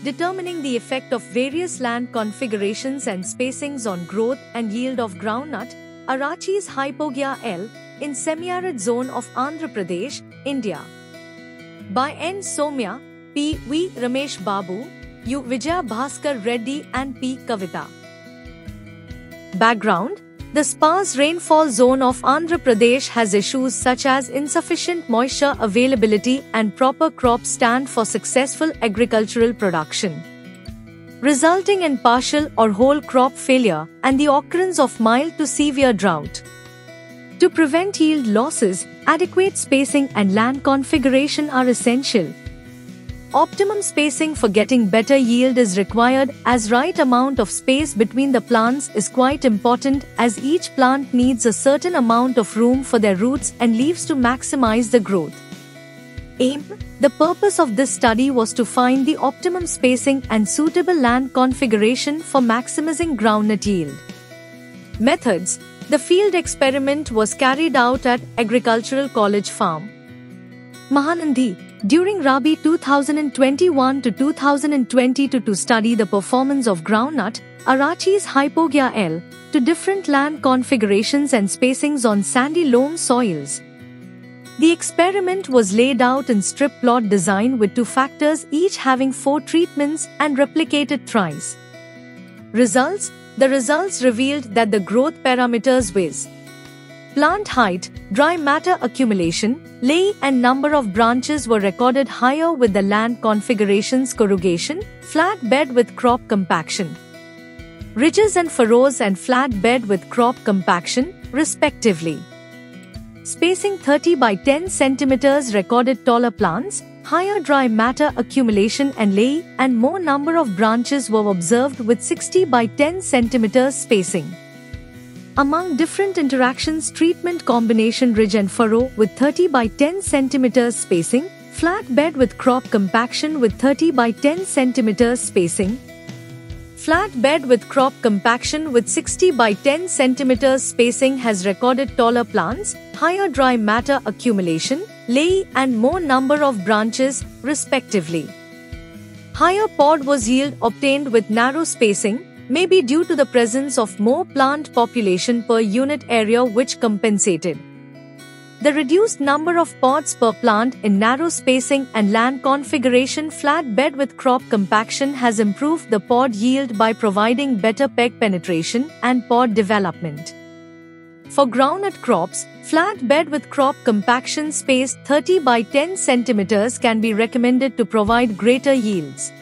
determining the effect of various land configurations and spacings on growth and yield of groundnut, Arachi's Hypogaea L, in semi-arid zone of Andhra Pradesh, India. By N. Somya, P. V. Ramesh Babu, U. Vijaya Bhaskar Reddy and P. Kavita. Background: the sparse rainfall zone of Andhra Pradesh has issues such as insufficient moisture availability and proper crop stand for successful agricultural production, resulting in partial or whole crop failure and the occurrence of mild to severe drought. To prevent yield losses, adequate spacing and land configuration are essential. Optimum spacing for getting better yield is required, as right amount of space between the plants is quite important, as each plant needs a certain amount of room for their roots and leaves to maximize the growth. Aim: the purpose of this study was to find the optimum spacing and suitable land configuration for maximizing groundnut yield. Methods: the field experiment was carried out at Agricultural College Farm, Mahanandi, during Rabi 2021 to 2022 to study the performance of groundnut, Arachi's Hypogaea L, to different land configurations and spacings on sandy loam soils. The experiment was laid out in strip plot design with 2 factors each having 4 treatments and replicated thrice. Results: the results revealed that the growth parameters viz. Plant height, dry matter accumulation, lay and number of branches were recorded higher with the land configurations corrugation, flat bed with crop compaction, ridges and furrows and flat bed with crop compaction, respectively. Spacing 30 by 10 cm recorded taller plants, higher dry matter accumulation and lay and more number of branches were observed with 60 by 10 cm spacing. Among different interactions, treatment combination ridge and furrow with 30 by 10 cm spacing, flat bed with crop compaction with 30 by 10 cm spacing, flat bed with crop compaction with 60 by 10 cm spacing has recorded taller plants, higher dry matter accumulation, lay and more number of branches, respectively. Higher pod was yield obtained with narrow spacing, may be due to the presence of more plant population per unit area which compensated. The reduced number of pods per plant in narrow spacing and land configuration flat bed with crop compaction has improved the pod yield by providing better peg penetration and pod development. For groundnut crops, flat bed with crop compaction spaced 30 by 10 cm can be recommended to provide greater yields.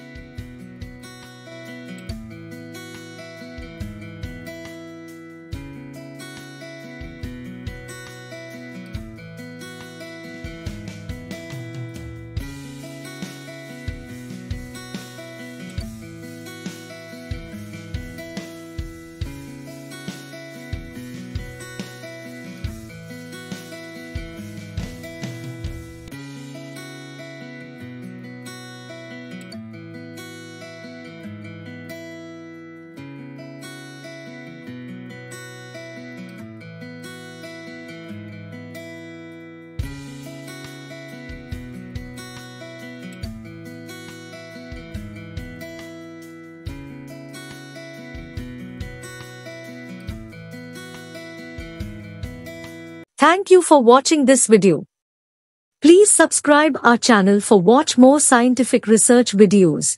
Thank you for watching this video. Please subscribe our channel for watch more scientific research videos.